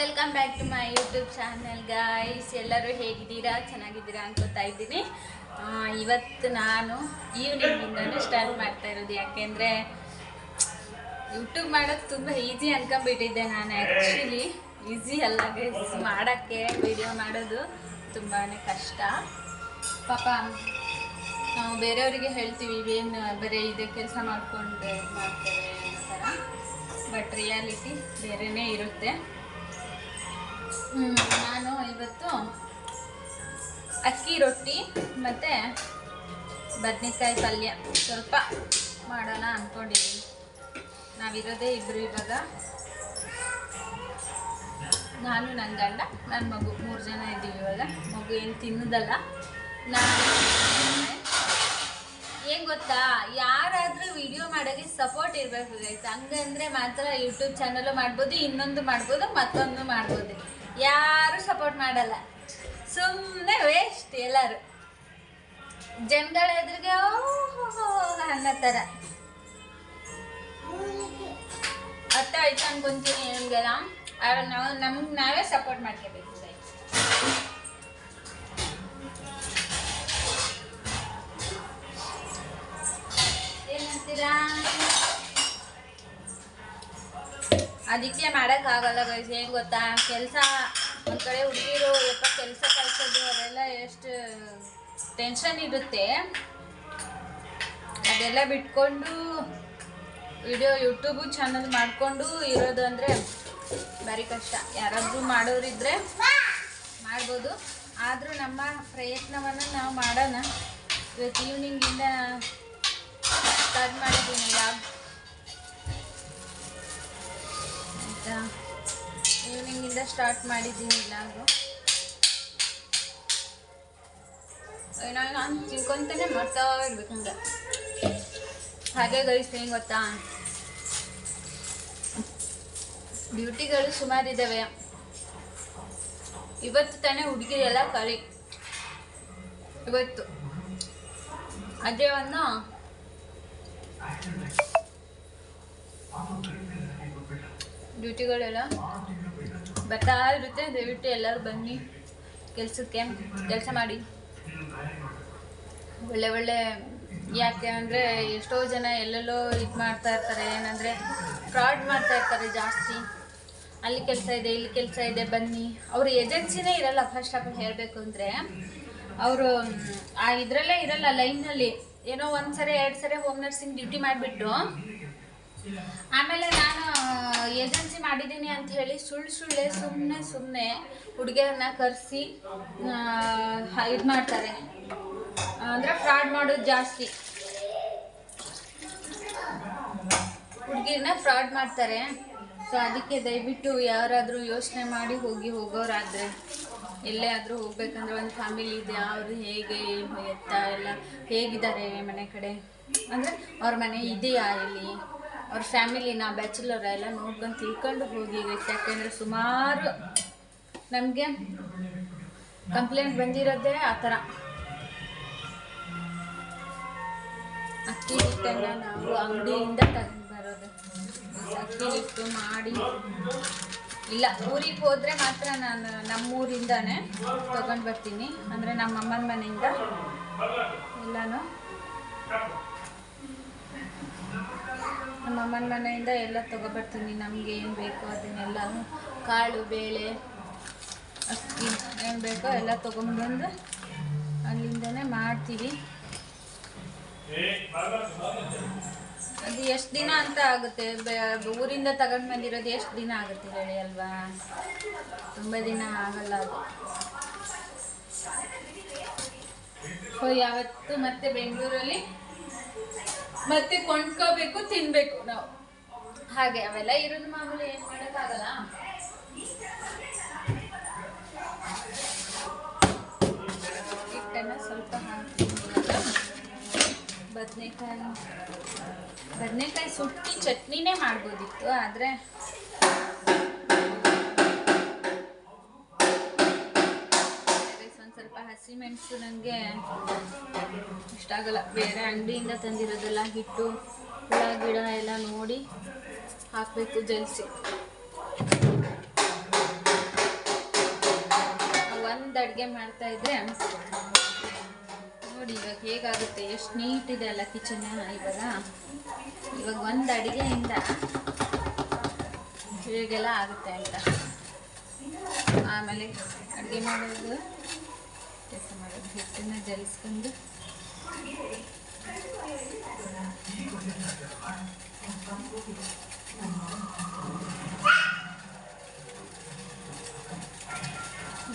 Welcome back to my YouTube channel guys. ಎಲ್ಲರೂ ಹೇಗಿದ್ದೀರಾ? ಚೆನ್ನಾಗಿದ್ದೀರಾ ಅನ್ಕೋತಾ ಇದ್ದೀನಿ. ಇವತ್ತು ನಾನು ಈವ್ನಿಂಗಿಂದನೇ ಸ್ಟಾರ್ಟ್ ಮಾಡ್ತಾ ಇರೋದು. ಯಾಕೆಂದರೆ ಯೂಟ್ಯೂಬ್ ಮಾಡೋದು ತುಂಬ ಈಸಿ ಅನ್ಕೊಂಬಿಟ್ಟಿದ್ದೆ ನಾನು. ಆ್ಯಕ್ಚುಲಿ ಈಸಿ ಅಲ್ಲ ಗೈಸ್, ಮಾಡೋಕ್ಕೆ ವಿಡಿಯೋ ಮಾಡೋದು ತುಂಬಾ ಕಷ್ಟ. ಪಾಪ ನಾವು ಬೇರೆಯವರಿಗೆ ಹೇಳ್ತೀವಿ ಏನು ಬರೀ ಇದೇ ಕೆಲಸ ಮಾಡ್ಕೊಂಡು ಮಾಡ್ತೇವೆ ಅನ್ನೋ ಥರ, ಬಟ್ ರಿಯಾಲಿಟಿ ಬೇರೆಯೇ ಇರುತ್ತೆ. ನಾನು ಇವತ್ತು ಅಕ್ಕಿ ರೊಟ್ಟಿ ಮತ್ತು ಬದನೆಕಾಯಿ ಪಲ್ಯ ಸ್ವಲ್ಪ ಮಾಡೋಣ ಅಂದ್ಕೊಂಡಿದ್ದೀನಿ. ನಾವಿರೋದೇ ಇಬ್ಬರು ಇವಾಗ, ನಾನು, ನನ್ನ ಗಂಡ, ನನ್ನ ಮಗು, 3 ಜನ ಇದ್ದೀವಿ ಇವಾಗ. ಮಗು ಏನು ತಿನ್ನೋದಲ್ಲ. ನಾನು ಏನು ಗೊತ್ತಾ, ಯಾರಾದರೂ ವಿಡಿಯೋ ಮಾಡೋಕ್ಕೆ ಸಪೋರ್ಟ್ ಇರಬೇಕು ಗೈಸ್. ಹಂಗಂದರೆ ಮಾತ್ರ ಯೂಟ್ಯೂಬ್ ಚಾನಲ್ಲು ಮಾಡ್ಬೋದು, ಇನ್ನೊಂದು ಮಾಡ್ಬೋದು, ಮತ್ತೊಂದು ಮಾಡ್ಬೋದು. ಯಾರು ಸಪೋರ್ಟ್ ಮಾಡಲ್ಲ, ಸುಮ್ಮನೆ ವೇಸ್ಟ್. ಎಲ್ಲರೂ ಜನಗಳ ಎದುರಿಗೆ ಅನ್ನೋ ಥರ ಅರ್ಥ ಆಯ್ತು ಅನ್ಕೊಂತೀನಿ ನಿಮಗೆಲ್ಲ. ನಾವು ನಮ್ಗೆ ನಾವೇ ಸಪೋರ್ಟ್ ಮಾಡ್ಕೋಬೇಕು ಗೈಸ್. ಏನಂತೀರಾ? ಅದಕ್ಕೆ ಮಾಡೋಕ್ಕಾಗಲ್ಲ ಗೈಸ್. ಏನು ಗೊತ್ತಾ, ಕೆಲಸ ಒಂದು ಕಡೆ ಹುಡುಗಿರು ಯಪ್ಪ ಕೆಲಸ ಕಳ್ಸೋದು ಅದೆಲ್ಲ ಎಷ್ಟು ಟೆನ್ಷನ್ ಇರುತ್ತೆ. ಅದೆಲ್ಲ ಬಿಟ್ಕೊಂಡು ವಿಡಿಯೋ ಯೂಟ್ಯೂಬು ಚಾನಲ್ ಮಾಡಿಕೊಂಡು ಇರೋದು ಅಂದರೆ ಭಾರಿ ಕಷ್ಟ. ಯಾರಾದರೂ ಮಾಡೋರಿದ್ದರೆ ಮಾಡ್ಬೋದು, ಆದರೂ ನಮ್ಮ ಪ್ರಯತ್ನವನ್ನು ನಾವು ಮಾಡೋಣ. ಇವತ್ತು ಈವ್ನಿಂಗಿಂದ ಸ್ಟಾರ್ಟ್ ಮಾಡಿದ್ದೀನಿ ಲಾಗ್ ಆಯಿತಾ. ಈವ್ನಿಂಗಿಂದ ಸ್ಟಾರ್ಟ್ ಮಾಡಿದ್ದೀನಿ ಲಾಗು. ನಾನು ತಿನ್ಕೊಂತಾನೆ ಮಾಡ್ತಾ ಇರ್ಬೇಕು ಹಂಗೆ. ಹಾಗೆ ಗೈಸ್, ಏನು ಗೊತ್ತಾ, ಡ್ಯೂಟಿಗಳು ಸುಮಾರಿದ್ದಾವೆ. ಇವತ್ತು ತಾನೇ ಹುಡುಗಿರೆಲ್ಲ ಖಾಲಿ. ಇವತ್ತು ಅಜಯವನ್ನು ಡ್ಯೂಟಿಗಳೆಲ್ಲ ಬರ್ತಾ ಇರುತ್ತೆ. ದಯವಿಟ್ಟು ಎಲ್ಲರೂ ಬನ್ನಿ ಕೆಲಸಕ್ಕೆ, ಕೆಲಸ ಮಾಡಿ. ಒಳ್ಳೆ ಒಳ್ಳೆ, ಯಾಕೆ ಅಂದರೆ ಎಷ್ಟೋ ಜನ ಎಲ್ಲೆಲ್ಲೋ ಇದು ಮಾಡ್ತಾ ಇರ್ತಾರೆ. ಏನಂದರೆ ಫ್ರಾಡ್ ಮಾಡ್ತಾ ಇರ್ತಾರೆ ಜಾಸ್ತಿ. ಅಲ್ಲಿ ಕೆಲಸ ಇದೆ, ಇಲ್ಲಿ ಕೆಲಸ ಇದೆ, ಬನ್ನಿ. ಅವ್ರ ಏಜೆನ್ಸಿನೇ ಇರಲ್ಲ. ಫಸ್ಟ್ ಆಫ್ ಆಲ್ ಹೇಳಬೇಕು ಅಂದರೆ ಅವರು ಆ ಇದರಲ್ಲೇ ಇರಲ್ಲ, ಲೈನಲ್ಲಿ. ಏನೋ 1 ಸರಿ 2 ಸರಿ ಹೋಮ್ ನರ್ಸಿಂಗ್ ಡ್ಯೂಟಿ ಮಾಡಿಬಿಟ್ಟು ಆಮೇಲೆ ನಾನು ಏಜೆನ್ಸಿ ಮಾಡಿದ್ದೀನಿ ಅಂತ ಹೇಳಿ ಸುಮ್ಮನೆ ಹುಡುಗಿಯರನ್ನ ಕರೆಸಿ ಇದು ಮಾಡ್ತಾರೆ. ಅಂದರೆ ಫ್ರಾಡ್ ಮಾಡೋದು ಜಾಸ್ತಿ. ಹುಡುಗಿರನ್ನ ಫ್ರಾಡ್ ಮಾಡ್ತಾರೆ. ಸೊ ಅದಕ್ಕೆ ದಯವಿಟ್ಟು ಯಾರಾದರೂ ಯೋಚನೆ ಮಾಡಿ ಹೋಗೋರಾದರೆ, ಎಲ್ಲೇ ಆದರೂ ಹೋಗ್ಬೇಕಂದ್ರೆ ಒಂದು ಫ್ಯಾಮಿಲಿ ಇದೆ, ಅವರು ಹೇಗೆ ಎತ್ತ ಎಲ್ಲ ಹೇಗಿದ್ದಾರೆ ಮನೆ ಕಡೆ, ಅಂದರೆ ಅವ್ರ ಮನೆ ಇದೆಯಾ, ಇಲ್ಲಿ ಅವ್ರ ಫ್ಯಾಮಿಲಿನ, ಬ್ಯಾಚುಲರ ಎಲ್ಲ ನೋಡ್ಕೊಂಡು ತಿಳ್ಕೊಂಡು ಹೋಗಿ. ಯಾಕೆಂದರೆ ಸುಮಾರು ನಮಗೆ ಕಂಪ್ಲೇಂಟ್ ಬಂದಿರೋದೇ ಆ ಥರ. ಅಕ್ಕಿ ಹಿಟ್ಟನ್ನು ನಾವು ಅಂಗಡಿಯಿಂದ ತಗೊಂಡು ಬರೋದು. ಅಕ್ಕಿ ಹಿಟ್ಟು ಮಾಡಿ ಇಲ್ಲ, ಊರಿಗೆ ಹೋದರೆ ಮಾತ್ರ ನಾನು ನಮ್ಮೂರಿಂದನೇ ತೊಗೊಂಡು ಬರ್ತೀನಿ. ಅಂದರೆ ನಮ್ಮ ಅಮ್ಮನ ಮನೆಯಿಂದ ಎಲ್ಲನೂ, ನಮ್ಮ ಅಮ್ಮನ ಮನೆಯಿಂದ ಎಲ್ಲ ತೊಗೊಬರ್ತೀನಿ. ನಮಗೆ ಏನು ಬೇಕೋ ಅದನ್ನೆಲ್ಲನೂ, ಕಾಳು ಬೇಳೆ ಅಕ್ಕಿ ಏನು ಬೇಕೋ ಎಲ್ಲ ತೊಗೊಂಡ್ಬಂದು ಅಲ್ಲಿಂದನೇ ಮಾಡ್ತೀವಿ. ಅದು ಎಷ್ಟು ದಿನ ಅಂತ ಆಗುತ್ತೆ? ಊರಿಂದ ತಗೊಂಡು ಬಂದಿರೋದು ಎಷ್ಟು ದಿನ ಆಗುತ್ತೆ ಹೇಳಿ ಅಲ್ವಾ? ತುಂಬ ದಿನ ಆಗಲ್ಲ ಅದು. ಸೊ ಯಾವತ್ತು ಮತ್ತೆ ಬೆಂಗಳೂರಲ್ಲಿ ಮತ್ತೆ ಕೊಂಡ್ಕೋಬೇಕು, ತಿನ್ನಬೇಕು ನಾವು. ಹಾಗೆ ಅವೆಲ್ಲ ಇರೋದು ಮಾಮೂಲಿ, ಏನು ಮಾಡೋಕ್ಕಾಗಲ್ಲ. ಹಿಟ್ಟನ್ನು ಸ್ವಲ್ಪ ಹಾಕ್ತೀನಿ. ಬದನೆಕಾಯಿ ಸುಟ್ಟಿ ಚಟ್ನಿನೇ ಮಾಡ್ಬೋದಿತ್ತು, ಆದರೆ ಒಂದು ಸ್ವಲ್ಪ ಹಸಿಮೆಣಸು ನನಗೆ ಇಷ್ಟ ಆಗಲ್ಲ. ಬೇರೆ ಅಂಗಡಿಯಿಂದ ತಂದಿರೋದೆಲ್ಲ ಹಿಟ್ಟು ಹುಳ ಗಿಡ ಎಲ್ಲ ನೋಡಿ ಹಾಕಬೇಕು, ಜಲ್ಸಿ. ಒಂದು ಅಡುಗೆ ಮಾಡ್ತಾಯಿದ್ರೆ ನೋಡಿ ಇವಾಗ ಹೇಗಾಗುತ್ತೆ, ಎಷ್ಟು ನೀಟಿದೆ ಅಲ್ಲ ಕಿಚನ್. ಇವಾಗ ಒಂದು ಅಡುಗೆಯಿಂದ ಹೇಗೆಲ್ಲ ಆಗುತ್ತೆ ಅಂತ. ಆಮೇಲೆ ಅಡುಗೆ ಮಾಡೋದು ಕೆಲಸ ಮಾಡೋದು, ಹಿಟ್ಟನ್ನು ಜಲಿಸ್ಕೊಂಡು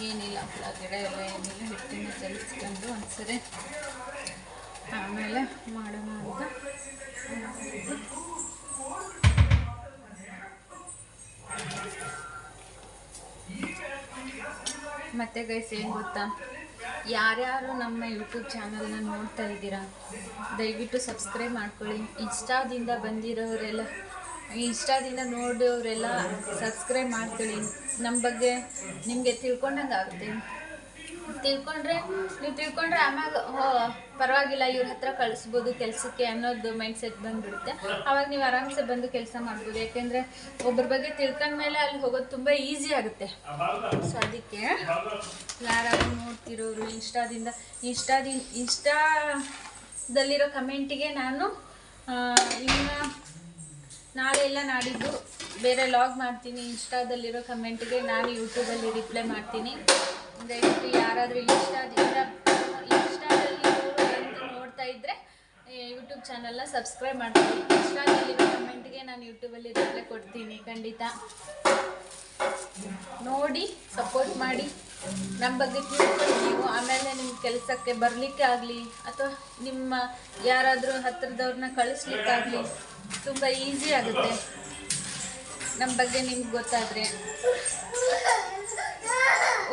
ಏನಿಲ್ಲ ಗಿಡ ಎಲ್ಲ ಏನಿಲ್ಲ, ಹಿಟ್ಟನ್ನು ಜಲಿಸ್ಕೊಂಡು ಒಂದ್ಸರಿ ಆಮೇಲೆ ಮಾಡೋಣ ಅಂತ. ಮತ್ತೆ ಗೈಸ್ ಏನು ಗೊತ್ತಾ, ಯಾರ್ಯಾರು ನಮ್ಮ ಯೂಟ್ಯೂಬ್ ಚಾನಲ್ನ ನೋಡ್ತಾ ಇದ್ದೀರಾ ದಯವಿಟ್ಟು ಸಬ್ಸ್ಕ್ರೈಬ್ ಮಾಡ್ಕೊಳ್ಳಿ. ಇನ್ಸ್ಟಾದಿಂದ ಬಂದಿರೋರೆಲ್ಲ, ಇನ್ಸ್ಟಾದಿಂದ ನೋಡೋರೆಲ್ಲ ಸಬ್ಸ್ಕ್ರೈಬ್ ಮಾಡ್ಕೊಳ್ಳಿ. ನಮ್ಮ ಬಗ್ಗೆ ನಿಮಗೆ ತಿಳ್ಕೊಂಡಂಗೆ ಆಗುತ್ತೆ. ನೀವು ತಿಳ್ಕೊಂಡ್ರೆ ಆಮ್ಯಾಗ ಪರವಾಗಿಲ್ಲ ಇವ್ರ ಹತ್ರ ಕಳಿಸ್ಬೋದು ಕೆಲಸಕ್ಕೆ ಅನ್ನೋದು ಮೈಂಡ್ ಸೆಟ್ ಬಂದುಬಿಡುತ್ತೆ. ಆವಾಗ ನೀವು ಆರಾಮ್ಸೆ ಬಂದು ಕೆಲಸ ಮಾಡ್ಬೋದು. ಯಾಕೆಂದರೆ ಒಬ್ಬರ ಬಗ್ಗೆ ತಿಳ್ಕೊಂಡ್ಮೇಲೆ ಅಲ್ಲಿ ಹೋಗೋದು ತುಂಬ ಈಸಿ ಆಗುತ್ತೆ. ಸೊ ಅದಕ್ಕೆ ಯಾರಾದ್ರೂ ನೋಡ್ತಿರೋರು ಇನ್ಸ್ಟಾದಲ್ಲಿರೋ ಕಮೆಂಟಿಗೆ ನಾನು ಇನ್ನು ನಾಳೆ ಎಲ್ಲ ನಾಡಿದ್ದು ಬೇರೆ ಲಾಗ್ ಮಾಡ್ತೀನಿ. ಇನ್ಸ್ಟಾದಲ್ಲಿರೋ ಕಮೆಂಟಿಗೆ ನಾನು ಯೂಟ್ಯೂಬಲ್ಲಿ ರಿಪ್ಲೈ ಮಾಡ್ತೀನಿ. ದಯವಿಟ್ಟು ಯಾರಾದರೂ ಇನ್ಸ್ಟಾದಲ್ಲಿ ನೋಡ್ತಾ ಇದ್ದರೆ ಯೂಟ್ಯೂಬ್ ಚಾನಲ್ನ ಸಬ್ಸ್ಕ್ರೈಬ್ ಮಾಡ್ತೀನಿ. ಇನ್ಸ್ಟಾದಲ್ಲಿರೋ ಕಮೆಂಟ್ಗೆ ನಾನು ಯೂಟ್ಯೂಬಲ್ಲಿ ರಿಪ್ಲೈ ಕೊಡ್ತೀನಿ. ಖಂಡಿತ ನೋಡಿ ಸಪೋರ್ಟ್ ಮಾಡಿ, ನಮ್ಮ ಬಗ್ಗೆ ತಿಳ್ಕೊಂಡು ನೀವು ಆಮೇಲೆ ನಿಮ್ಮ ಕೆಲಸಕ್ಕೆ ಬರಲಿಕ್ಕೆ ಆಗಲಿ ಅಥವಾ ನಿಮ್ಮ ಯಾರಾದರೂ ಹತ್ತಿರದವ್ರನ್ನ ಕಳಿಸ್ಲಿಕ್ಕಾಗಲಿ ತುಂಬ ಈಸಿ ಆಗುತ್ತೆ ನಮ್ಮ ಬಗ್ಗೆ ನಿಮ್ಗೆ ಗೊತ್ತಾದರೆ.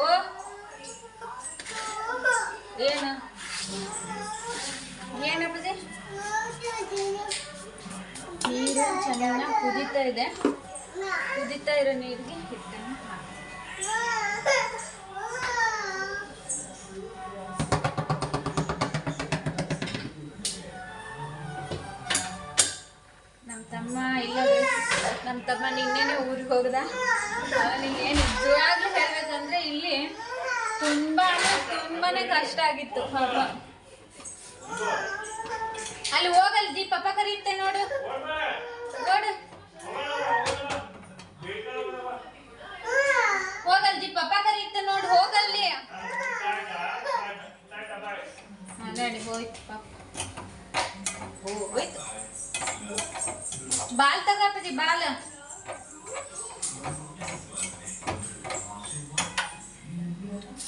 ಓ ಏನಪ್ಪದೆ ನೀರು ಚೆನ್ನಾಗಿ ಕುದೀತಾ ಇದೆ. ಕುದೀತಾ ಇರೋ ನೀರಿಗೆ ಹಿಟ್ಟನ್ನು ನಮ್ಮ ತಮ್ಮ ನಿನ್ನೆನೆ ಊರಿಗೆ ಹೋಗ್ದ. ಅವನಿಗೆ ನಿಜವಾಗ್ಲೂ ಹೇಳ್ಬೇಕಂದ್ರೆ ಇಲ್ಲಿ ತುಂಬಾನೇ ಕಷ್ಟ ಆಗಿತ್ತು. ಅಲ್ಲಿ ಹೋಗಲ್ದಿ ಪಪ್ಪ ಕರೀತೆ ನೋಡು ಹೋಗಲ್ದಿ ಪಪ್ಪ ಕರೀತೆ ನೋಡು, ಹೋಗಲ್ಲಿ. ನೋಡಿ ಹೋಯ್ತು ಪಾಪ, ಹೋಯ್ತು. ಬಾಲ್ ತಗೋಪದಿ ಬಾಲ್.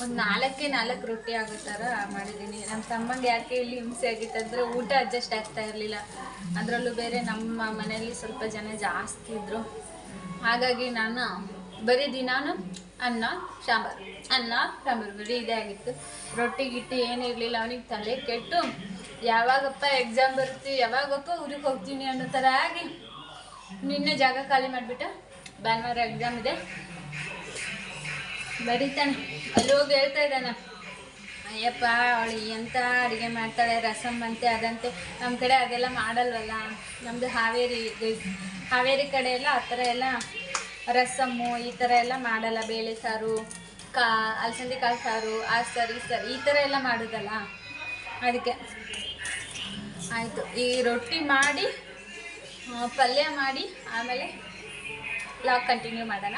ಒಂದು 4 ರೊಟ್ಟಿ ಆಗೋ ಥರ ಮಾಡಿದ್ದೀನಿ. ನಮ್ಮ ತಮ್ಮಂಗೆ ಯಾಕೆ ಇಲ್ಲಿ ಹಿಂಸೆ ಆಗಿತ್ತಂದರೆ ಊಟ ಅಡ್ಜಸ್ಟ್ ಆಗ್ತಾ ಇರಲಿಲ್ಲ. ಅದರಲ್ಲೂ ಬೇರೆ ನಮ್ಮ ಮನೆಯಲ್ಲಿ ಸ್ವಲ್ಪ ಜನ ಜಾಸ್ತಿ ಇದ್ದರು. ಹಾಗಾಗಿ ನಾನು ಬರೀ ದಿನಾನು ಅನ್ನ ಸಾಂಬಾರು ಬರೀ ಇದೇ ಆಗಿತ್ತು. ರೊಟ್ಟಿ ಗಿಟ್ಟಿ ಏನಿರಲಿಲ್ಲ. ಅವನಿಗೆ ತಲೆ ಕೆಟ್ಟು ಯಾವಾಗಪ್ಪ ಎಕ್ಸಾಮ್ ಬರ್ತೀವಿ, ಯಾವಾಗಪ್ಪ ಊರಿಗೆ ಹೋಗ್ತೀನಿ ಅನ್ನೋ ಥರ ಆಗಿ ನಿನ್ನೆ ಜಾಗ ಖಾಲಿ ಮಾಡಿಬಿಟ್ಟು ಭಾನುವಾರ ಎಕ್ಸಾಮ್ ಇದೆ ಬರೀತಾನೆ. ಅಲ್ಲಿ ಹೋಗಿ ಹೇಳ್ತಾ ಇದ್ದಾನೆ, ಅಯ್ಯಪ್ಪ ಅವಳು ಎಂಥ ಅಡುಗೆ ಮಾಡ್ತಾಳೆ, ರಸಮ್ ಅಂತೆ ಅದಂತೆ. ನಮ್ಮ ಕಡೆ ಅದೆಲ್ಲ ಮಾಡಲ್ವಲ್ಲ, ನಮ್ಮದು ಹಾವೇರಿ ಕಡೆ ಎಲ್ಲ ಆ ಥರ ಎಲ್ಲ ರಸಮ್ಮು ಈ ಥರ ಎಲ್ಲ ಮಾಡಲ್ಲ. ಬೇಳೆ ಸಾರು, ಅಲಸಂದೆ ಕಾಳು ಸಾರು, ಆ ಸಾರು ಈ ಥರ ಎಲ್ಲ ಮಾಡೋದಲ್ಲ. ಅದಕ್ಕೆ ಆಯಿತು, ಈ ರೊಟ್ಟಿ ಮಾಡಿ ಪಲ್ಯ ಮಾಡಿ ಆಮೇಲೆ ಲಾಗ್ ಕಂಟಿನ್ಯೂ ಮಾಡೋಣ.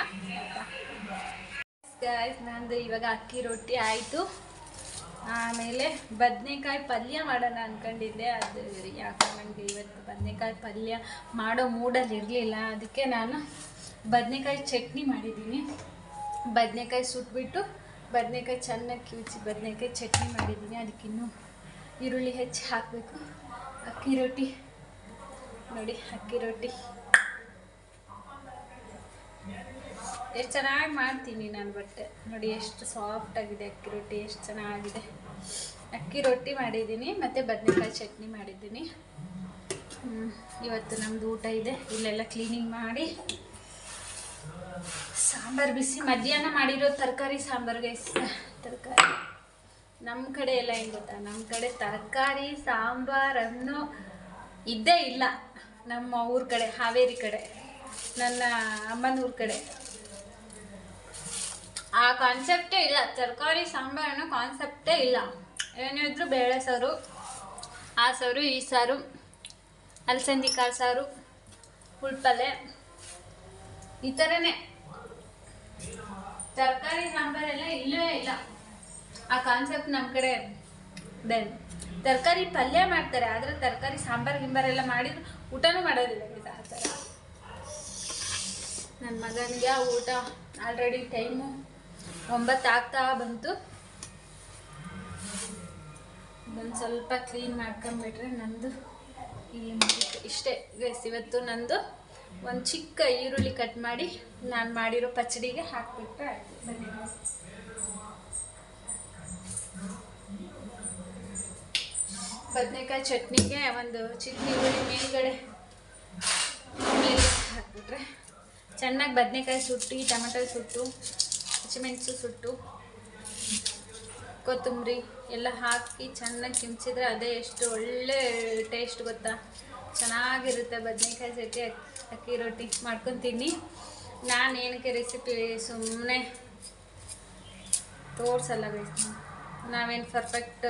ನಂದು ಇವಾಗ ಅಕ್ಕಿ ರೊಟ್ಟಿ ಆಯಿತು. ಆಮೇಲೆ ಬದನೆಕಾಯಿ ಪಲ್ಯ ಮಾಡೋಣ ಅಂದ್ಕೊಂಡಿದ್ದೆ. ಅದು ಯಾಕೆ ನನಗೆ ಇವತ್ತು ಬದನೆಕಾಯಿ ಪಲ್ಯ ಮಾಡೋ ಮೂಡಲ್ಲಿ ಇರಲಿಲ್ಲ. ಅದಕ್ಕೆ ನಾನು ಬದನೆಕಾಯಿ ಚಟ್ನಿ ಮಾಡಿದ್ದೀನಿ. ಬದನೆಕಾಯಿ ಸುಟ್ಬಿಟ್ಟು ಬದನೆಕಾಯಿ ಚೆನ್ನಾಗಿ ಕಿವುಚಿ ಬದನೆಕಾಯಿ ಚಟ್ನಿ ಮಾಡಿದ್ದೀನಿ. ಅದಕ್ಕಿನ್ನೂ ಈರುಳ್ಳಿ ಹೆಚ್ಚಿ ಹಾಕಬೇಕು. ಅಕ್ಕಿ ರೊಟ್ಟಿ ನೋಡಿ, ಅಕ್ಕಿ ರೊಟ್ಟಿ ಎಷ್ಟು ಚೆನ್ನಾಗಿ ಮಾಡ್ತೀನಿ ನಾನು. ಬಟ್ಟೆ ನೋಡಿ ಎಷ್ಟು ಸಾಫ್ಟಾಗಿದೆ ಅಕ್ಕಿ ರೊಟ್ಟಿ, ಎಷ್ಟು ಚೆನ್ನಾಗಿದೆ. ಅಕ್ಕಿ ರೊಟ್ಟಿ ಮಾಡಿದ್ದೀನಿ ಮತ್ತು ಬದನೆಕಾಯಿ ಚಟ್ನಿ ಮಾಡಿದ್ದೀನಿ. ಇವತ್ತು ನಮ್ಮದು ಊಟ ಇದೆ. ಇಲ್ಲೆಲ್ಲ ಕ್ಲೀನಿಂಗ್ ಮಾಡಿ ಸಾಂಬಾರು ಬಿಸಿ, ಮಧ್ಯಾಹ್ನ ಮಾಡಿರೋ ತರಕಾರಿ ಸಾಂಬಾರಿಗೆ ತರಕಾರಿ ನಮ್ಮ ಕಡೆ ಎಲ್ಲ ಏನು ಗೊತ್ತಾ, ನಮ್ಮ ಕಡೆ ತರಕಾರಿ ಸಾಂಬಾರನ್ನು ಇದ್ದೇ ಇಲ್ಲ. ನಮ್ಮ ಊರ ಕಡೆ ಹಾವೇರಿ ಕಡೆ, ನನ್ನ ಅಮ್ಮನ ಊರ ಕಡೆ ಆ ಕಾನ್ಸೆಪ್ಟೇ ಇಲ್ಲ, ತರಕಾರಿ ಸಾಂಬಾರು ಅನ್ನೋ ಕಾನ್ಸೆಪ್ಟೇ ಇಲ್ಲ. ಏನಿದ್ರು ಬೇಳೆ ಸಾರು, ಆ ಸಾರು ಈ ಸಾರು, ಅಲಸಂದಿ ಕಾಳು ಸಾರು, ಪುಳ್ಪಲ್ಲೆ, ಈ ಥರನೇ. ತರಕಾರಿ ಸಾಂಬಾರೆಲ್ಲ ಇಲ್ಲವೇ ಇಲ್ಲ. ಆ ಕಾನ್ಸೆಪ್ಟ್ ನಮ್ಮ ಕಡೆ ಬೆನ್. ತರಕಾರಿ ಪಲ್ಯ ಮಾಡ್ತಾರೆ, ಆದರೆ ತರಕಾರಿ ಸಾಂಬಾರು ಗಿಂಬಾರೆಲ್ಲ ಮಾಡಿದ್ರು ಊಟನೂ ಮಾಡೋದಿಲ್ಲ ಆ ಥರ. ನನ್ನ ಮಗನಿಗೆ ಊಟ ಆಲ್ರೆಡಿ ಟೈಮು 9 ಆಗ್ತಾ ಬಂತು. ಒಂದು ಸ್ವಲ್ಪ ಕ್ಲೀನ್ ಮಾಡ್ಕೊಂಬಿಟ್ರೆ ನಂದು ಇಲ್ಲಿ ಮುಗಿತು. ಇಷ್ಟೇ ಗೈಸ್ ಇವತ್ತು ನಂದು. ಒಂದು ಚಿಕ್ಕ ಈರುಳ್ಳಿ ಕಟ್ ಮಾಡಿ ನಾನು ಮಾಡಿರೋ ಪಚ್ಚಡಿಗೆ ಹಾಕ್ಬಿಟ್ರೆ ಆಯಿತು. ಬನ್ನಿ. ಬದನೆಕಾಯಿ ಚಟ್ನಿಗೆ ಒಂದು ಚಿಕ್ಕ ಈರುಳ್ಳಿ ಮೇಲ್ಗಡೆ ಹಾಕ್ಬಿಟ್ರೆ ಚೆನ್ನಾಗಿ ಬದನೆಕಾಯಿ ಸುಟ್ಟು, ಟೊಮೆಟೊ ಸುಟ್ಟು, ಹಸಿಮೆಣಸು ಸುಟ್ಟು, ಕೊತ್ತಂಬರಿ ಎಲ್ಲ ಹಾಕಿ ಚೆನ್ನಾಗಿ ಕಿಮ್ಚಿದ್ರೆ ಅದೇ ಎಷ್ಟು ಒಳ್ಳೆ ಟೇಸ್ಟ್ ಗೊತ್ತಾ. ಚೆನ್ನಾಗಿರುತ್ತೆ ಬದನೆಕಾಯಿ ಜೊತೆ ಅಕ್ಕಿ ರೊಟ್ಟಿ ಮಾಡ್ಕೊತೀನಿ. ನಾನು ಏನಕ್ಕೆ ರೆಸಿಪಿ ಸುಮ್ಮನೆ ತೋರಿಸಲ್ಲ ಗೈಸ್. ನಾವೇನು ಪರ್ಫೆಕ್ಟ್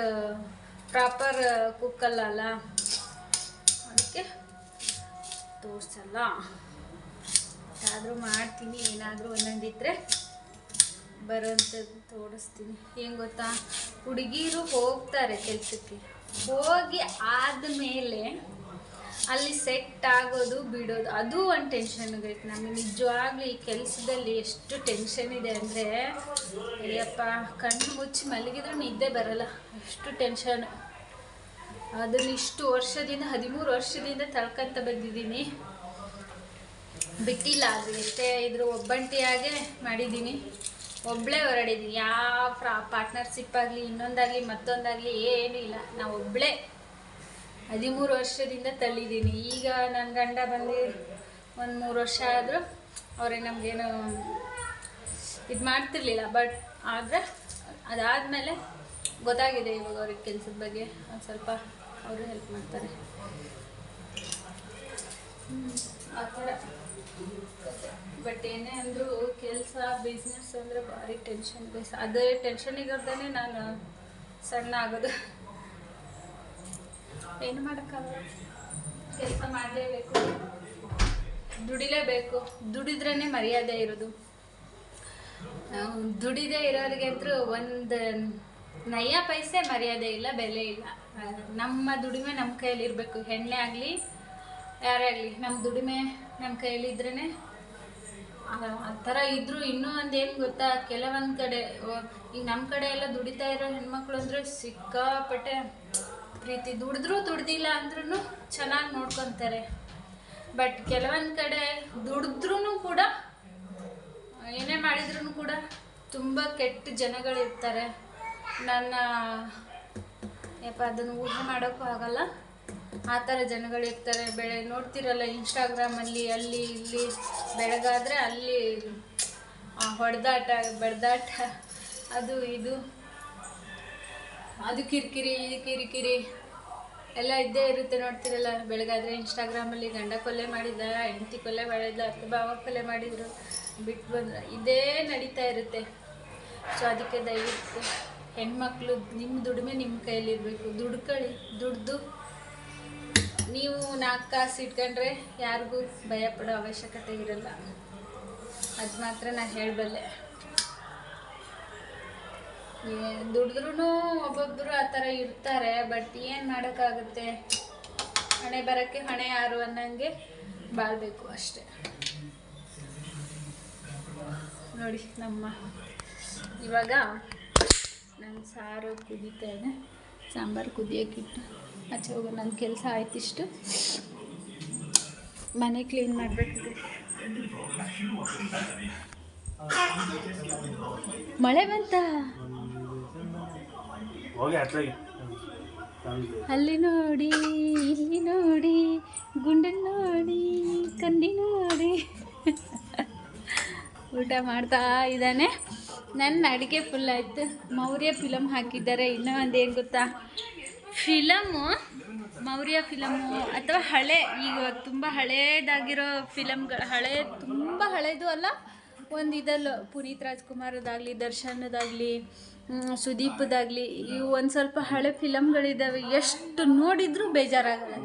ಪ್ರಾಪರ್ ಕುಕ್ಕಲ್ಲ, ಅದಕ್ಕೆ ತೋರಿಸಲ್ಲ. ಆದರೂ ಮಾಡ್ತೀನಿ, ಏನಾದರೂ ಒಂದೊಂದಿದ್ರೆ ಬರೋಂಥದ್ದು ತೋರಿಸ್ತೀನಿ. ಏನು ಗೊತ್ತಾ, ಹುಡುಗಿರು ಹೋಗ್ತಾರೆ ಕೆಲಸಕ್ಕೆ, ಹೋಗಿ ಆದಮೇಲೆ ಅಲ್ಲಿ ಸೆಟ್ ಆಗೋದು ಬಿಡೋದು ಅದು ಒಂದು ಟೆನ್ಷನ್ ಬೇಕು ನಮಗೆ. ನಿಜವಾಗ್ಲೂ ಈ ಕೆಲಸದಲ್ಲಿ ಎಷ್ಟು ಟೆನ್ಷನ್ ಇದೆ ಅಂದರೆ ಅಯ್ಯಪ್ಪ, ಕಣ್ಣು ಮುಚ್ಚಿ ಮಲಗಿದ್ರೂ ನಿದ್ದೆ ಬರಲ್ಲ, ಅಷ್ಟು ಟೆನ್ಷನ್. ಅದನ್ನು ಇಷ್ಟು ವರ್ಷದಿಂದ 13 ವರ್ಷದಿಂದ ತಳ್ಕೊಂತ ಬಂದಿದ್ದೀನಿ, ಬಿಟ್ಟಿಲ್ಲ. ಅದು ಎಷ್ಟೇ ಇದ್ರೂ ಒಬ್ಬಂಟಿಯಾಗೆ ಮಾಡಿದ್ದೀನಿ, ಒಬ್ಬಳೇ ಹೊರಡಿದ್ದೀನಿ. ಯಾವ ಪಾರ್ಟ್ನರ್ಶಿಪ್ ಆಗಲಿ, ಇನ್ನೊಂದಾಗಲಿ, ಮತ್ತೊಂದಾಗಲಿ ಏನೂ ಇಲ್ಲ. ನಾವು ಒಬ್ಬಳೇ 13 ವರ್ಷದಿಂದ ತಳ್ಳಿದ್ದೀನಿ. ಈಗ ನನ್ನ ಗಂಡ ಬಂದು ಒಂದು 3 ವರ್ಷ ಆದರೂ ಅವ್ರಿಗೆ ನಮಗೇನು ಇದು ಮಾಡ್ತಿರ್ಲಿಲ್ಲ. ಬಟ್ ಆದರೆ ಅದಾದಮೇಲೆ ಗೊತ್ತಾಗಿದೆ ಇವಾಗ ಅವ್ರಿಗೆ ಕೆಲಸದ ಬಗ್ಗೆ ಒಂದು ಸ್ವಲ್ಪ ಅವರು ಹೆಲ್ಪ್ ಮಾಡ್ತಾರೆ. ಆ ಥರ. ಬಟ್ ಏನೇ ಅಂದರೂ ಕೆಲಸ ಬಿಸ್ನೆಸ್ ಅಂದರೆ ಭಾರಿ ಟೆನ್ಷನ್ ಬೇಸ್. ಅದೇ ಟೆನ್ಷನಿಗರ್ದೇ ನಾನು ಸಣ್ಣ ಆಗೋದು. ಏನು ಮಾಡೋಕ್ಕಾಗಲ್ಲ, ಕೆಲಸ ಮಾಡಲೇಬೇಕು, ದುಡಿಲೇಬೇಕು. ದುಡಿದ್ರೇ ಮರ್ಯಾದೆ ಇರೋದು. ದುಡಿದೇ ಇರೋರಿಗೆ ಅಂತೂ ಒಂದು ನಯ ಪೈಸೆ ಮರ್ಯಾದೆ ಇಲ್ಲ, ಬೆಲೆ ಇಲ್ಲ. ನಮ್ಮ ದುಡಿಮೆ ನಮ್ಮ ಕೈಯಲ್ಲಿ ಇರಬೇಕು. ಹೆಣ್ಣೆ ಆಗಲಿ ಯಾರೇ ಆಗಲಿ, ನಮ್ಮ ದುಡಿಮೆ ನಮ್ಮ ಕೈಯಲ್ಲಿದ್ರೇ ಆ ಥರ ಇದ್ದರೂ. ಇನ್ನೂ ಒಂದು ಏನು ಗೊತ್ತಾ, ಕೆಲವೊಂದು ಕಡೆ ಈಗ ನಮ್ಮ ಕಡೆ ಎಲ್ಲ ದುಡಿತಾ ಇರೋ ಹೆಣ್ಮಕ್ಳು ಅಂದರೆ ಸಿಕ್ಕಾಪಟ್ಟೆ ಪ್ರೀತಿ. ದುಡ್ದಿಲ್ಲ ಅಂದ್ರೂ ಚೆನ್ನಾಗಿ ನೋಡ್ಕೊತಾರೆ. ಬಟ್ ಕೆಲವೊಂದು ಕಡೆ ದುಡಿದ್ರೂ ಕೂಡ, ಏನೇ ಮಾಡಿದ್ರೂ ಕೂಡ ತುಂಬ ಕೆಟ್ಟ ಜನಗಳಿರ್ತಾರೆ. ನನ್ನ ಅದನ್ನು ಊಹೆ ಮಾಡೋಕ್ಕೂ ಆಗಲ್ಲ, ಆ ಥರ ಜನಗಳಿರ್ತಾರೆ. ನೋಡ್ತಿರಲ್ಲ ಇನ್ಸ್ಟಾಗ್ರಾಮಲ್ಲಿ, ಅಲ್ಲಿ ಇಲ್ಲಿ ಬೆಳಗಾದರೆ ಅಲ್ಲಿ ಹೊಡೆದಾಟ ಬಡ್ದಾಟ, ಅದು ಇದು, ಅದು ಕಿರಿಕಿರಿ, ಇದು ಕಿರಿಕಿರಿ ಎಲ್ಲ ಇದ್ದೇ ಇರುತ್ತೆ. ನೋಡ್ತಿರಲ್ಲ ಬೆಳಗಾದರೆ ಇನ್ಸ್ಟಾಗ್ರಾಮಲ್ಲಿ ಗಂಡ ಕೊಲೆ ಮಾಡಿದ, ಹೆಂಡತಿ ಕೊಲೆ ಮಾಡಿದ, ಅತ್ತೆ ಭಾವ ಕೊಲೆ ಮಾಡಿದರು, ಬಿಟ್ಟು ಬಂದ್ರೆ ಇದೇ ನಡೀತಾ ಇರುತ್ತೆ. ಸೊ ಅದಕ್ಕೆ ದಯವಿಟ್ಟು ಹೆಣ್ಮಕ್ಳು ನಿಮ್ಮ ದುಡಿಮೆ ನಿಮ್ಮ ಕೈಯಲ್ಲಿರಬೇಕು. ದುಡ್ಕೊಳ್ಳಿ, ದುಡ್ದು ನೀವು 4 ಕಾಸು ಇಟ್ಕೊಂಡ್ರೆ ಯಾರಿಗೂ ಭಯಪಡೋ ಅವಶ್ಯಕತೆ ಇರಲ್ಲ. ಅದು ಮಾತ್ರ ನಾನು ಹೇಳಬಲ್ಲೆ. ದುಡಿದ್ರೂ ಒಬ್ಬೊಬ್ಬರು ಆ ಥರ ಇರ್ತಾರೆ. ಬಟ್ ಏನು ಮಾಡೋಕ್ಕಾಗುತ್ತೆ, ಹಣೆ ಬರೋಕ್ಕೆ ಹಣೆ ಯಾರು ಅನ್ನಂಗೆ ಬಾಳ್ಬೇಕು ಅಷ್ಟೆ. ನೋಡಿ ಇವಾಗ ನನ್ನ ಸಾರು ಕುದೀತಾ ಇದೆ, ಸಾಂಬಾರು ಕುದಿಯೋಕ್ಕಿಟ್ಟು ಆಚೆ ಹೋಗೋ ನನ್ನ ಕೆಲಸ ಆಯ್ತಿಷ್ಟು. ಮನೆ ಕ್ಲೀನ್ ಮಾಡಬೇಕು. ಮಳೆ ಬಂತ, ಅಲ್ಲಿ ನೋಡಿ, ಇಲ್ಲಿ ನೋಡಿ, ಗುಂಡನ್ ನೋಡಿ, ಕಂಡಿ ನೋಡಿ. ಊಟ ಮಾಡ್ತಾ ಇದ್ದಾನೆ. ನನ್ನ ಅಡುಗೆ ಫುಲ್ ಆಯಿತು. ಮೌರ್ಯ ಫಿಲಮ್ ಹಾಕಿದ್ದಾರೆ. ಇನ್ನೂ ಒಂದು ಏನು ಗೊತ್ತಾ, ಮೌರ್ಯ ಫಿಲಮು ಅಥವಾ ಈಗ ತುಂಬ ಹಳೇದಾಗಿರೋ ಫಿಲಮ್ಗಳು, ತುಂಬ ಹಳೇದು ಅಲ್ಲ, ಒಂದು ಇದಲ್ಲ ಪುನೀತ್ ರಾಜ್ಕುಮಾರದಾಗಲಿ, ದರ್ಶನದಾಗಲಿ, ಸುದೀಪ್ದಾಗಲಿ, ಇವು ಒಂದು ಸ್ವಲ್ಪ ಹಳೆ ಫಿಲಮ್ಗಳಿದ್ದಾವೆ. ಎಷ್ಟು ನೋಡಿದರೂ ಬೇಜಾರಾಗಲ್ಲ,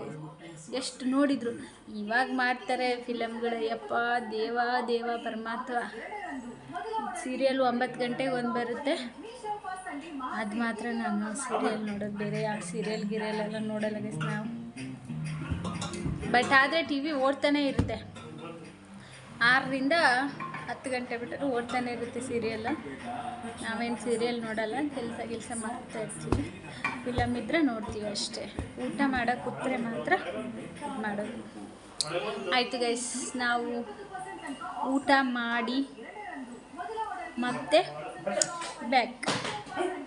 ಎಷ್ಟು ನೋಡಿದ್ರು. ಇವಾಗ ಮಾಡ್ತಾರೆ ಫಿಲಮ್ಗಳು, ಯಪ್ಪ ದೇವ ಪರಮಾತ್ಮ. ಸೀರಿಯಲ್ 9 ಗಂಟೆಗೆ ಒಂದು ಬರುತ್ತೆ, ಅದು ಮಾತ್ರ ನಾನು ಸೀರಿಯಲ್ ನೋಡೋದು. ಬೇರೆ ಯಾವ ಸೀರಿಯಲ್ ಗಿರಿಯಲೆಲ್ಲ ನೋಡಲ್ಲ ಗೈಸ್ ನಾವು. ಬಟ್ ಆದರೆ ಟಿ ವಿ ಓಡ್ತಾನೆ ಇರುತ್ತೆ, 6ರಿಂದ 10 ಗಂಟೆ ಬಿಟ್ಟರೆ ಓಡ್ತಾನೆ ಇರುತ್ತೆ ಸೀರಿಯಲ್. ನಾವೇನು ಸೀರಿಯಲ್ ನೋಡಲ್ಲ, ಕೆಲಸ ಮಾಡ್ತಾ ಇರ್ತೀವಿ. ಫಿಲಮ್ ಇದ್ದರೆ ನೋಡ್ತೀವಿ ಅಷ್ಟೇ. ಊಟ ಮಾಡೋಕೆ ಕೂತ್ರೆ ಮಾತ್ರ ಮಾಡೋದು. ಆಯಿತು ಗೈಸ್, ನಾವು ಊಟ ಮಾಡಿ ಮತ್ತೆ ಬ್ಯಾಕ್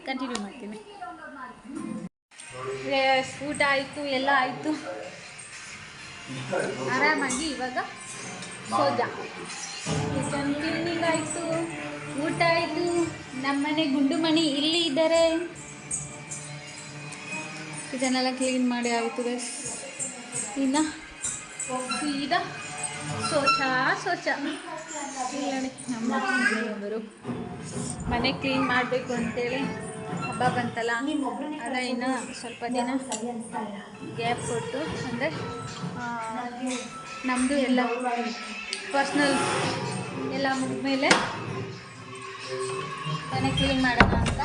ಕಂಟಿನ್ಯೂ ಮಾಡ್ತೀನಿ. ಊಟ ಆಯಿತು, ಎಲ್ಲ ಆಯಿತು, ಆರಾಮಾಗಿ ಇವಾಗ ಸೋಜಾ. ಕಿಚನ್ ಕ್ಲೀನಿಂಗ್ ಆಯಿತು, ಊಟ ಆಯಿತು. ನಮ್ಮನೆ ಗುಂಡು ಮಣಿ ಇಲ್ಲಿ ಇದ್ದಾರೆ. ಕಿಚನೆಲ್ಲ ಕ್ಲೀನ್ ಮಾಡಿ ಆಯಿತು ಗೈಸ್. ಇನ್ನು ಸೀದಾ ಶೌಚ ಇಲ್ಲ ನೋಡಿ. ನಮ್ಮ ಅವರು ಮನೆ ಕ್ಲೀನ್ ಮಾಡಬೇಕು ಅಂತೇಳಿ, ಹಬ್ಬ ಬಂತಲ್ಲ, ಅದ ಇನ್ನು ಸ್ವಲ್ಪ ದಿನ ಗ್ಯಾಪ್ ಕೊಟ್ಟು, ಅಂದರೆ ನಮ್ಮದು ಎಲ್ಲ ಪರ್ಸ್ನಲ್ ಎಲ್ಲ ಮುಗಿದ್ಮೇಲೆ ಮನೆ ಕ್ಲೀನ್ ಮಾಡೋಣ ಅಂತ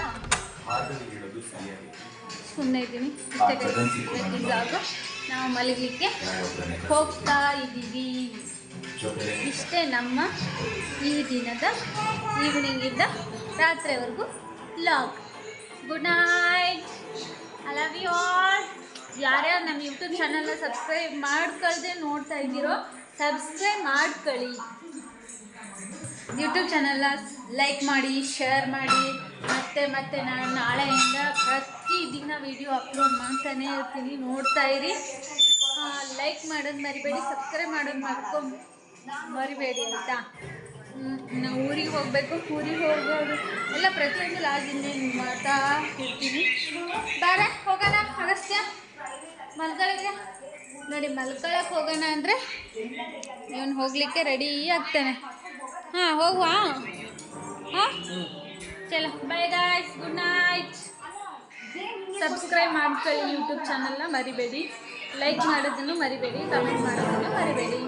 ಸುಮ್ಮನೆ ಇದ್ದೀನಿ. ಇಷ್ಟೇ ಬ್ಲಾಗು. ನಾವು ಮಲಗಲಿಕ್ಕೆ ಹೋಗ್ತಾ ಇದ್ದೀವಿ. ಇಷ್ಟೇ ನಮ್ಮ ಈ ದಿನದ ಈವ್ನಿಂಗಿಂದ ರಾತ್ರಿವರೆಗೂ vlog. Good night, I love you all. ಯಾರ್ಯಾರು ನಮ್ಮ ಯೂಟ್ಯೂಬ್ ಚಾನಲ್ನ ಸಬ್ಸ್ಕ್ರೈಬ್ ಮಾಡ್ಕೊಳ್ದೆ ನೋಡ್ತಾ ಇದ್ದೀರೋ, ಸಬ್ಸ್ಕ್ರೈಬ್ ಮಾಡ್ಕೊಳ್ಳಿ. ಯೂಟ್ಯೂಬ್ ಚಾನಲ್ನ ಲೈಕ್ ಮಾಡಿ, ಶೇರ್ ಮಾಡಿ. ಮತ್ತೆ ನಾನು ನಾಳೆಯಿಂದ ಪ್ರತಿದಿನ ವಿಡಿಯೋ ಅಪ್ಲೋಡ್ ಮಾಡ್ತಾನೆ ಇರ್ತೀನಿ, ನೋಡ್ತಾ ಇರಿ. ಲೈಕ್ ಮಾಡೋದು ಮರಿಬೇಡಿ, ಸಬ್ಸ್ಕ್ರೈಬ್ ಮಾಡೋದು ಮರಿಬೇಡಿ ಆಯಿತಾ. ನಾವು ಊರಿಗೆ ಹೋಗಬೇಕು, ಊರಿಗೆ ಹೋಗೋದು ಎಲ್ಲ ಪ್ರತಿಯೊಂದು ಲಾಗಿಂದ ಮಾಡ್ತಾ ಇರ್ತೀನಿ. ಬಾರ ಹೋಗೋಣ ಅಗಸ್ತ್ಯ ಮಲ್ಕೊಳ್ಳೋಕ್ಕೆ. ನೋಡಿ, ಮಲ್ಕೊಳ್ಳೋಕೆ ಹೋಗೋಣ ಅಂದರೆ ಇವನು ಹೋಗಲಿಕ್ಕೆ ರೆಡಿ ಆಗ್ತಾನೆ. ಹಾಂ ಹೋಗುವ. ಹಾಂ ಚಲೋ, by guys, good night. Subscribe ಮಾಡ್ಕೊಳ್ಳಿ ಯೂಟ್ಯೂಬ್ ಚಾನಲ್ನ ಮರಿಬೇಡಿ, ಲೈಕ್ ಮಾಡೋದನ್ನು ಮರಿಬೇಡಿ, ಕಮೆಂಟ್ ಮಾಡೋದನ್ನು ಮರಿಬೇಡಿ.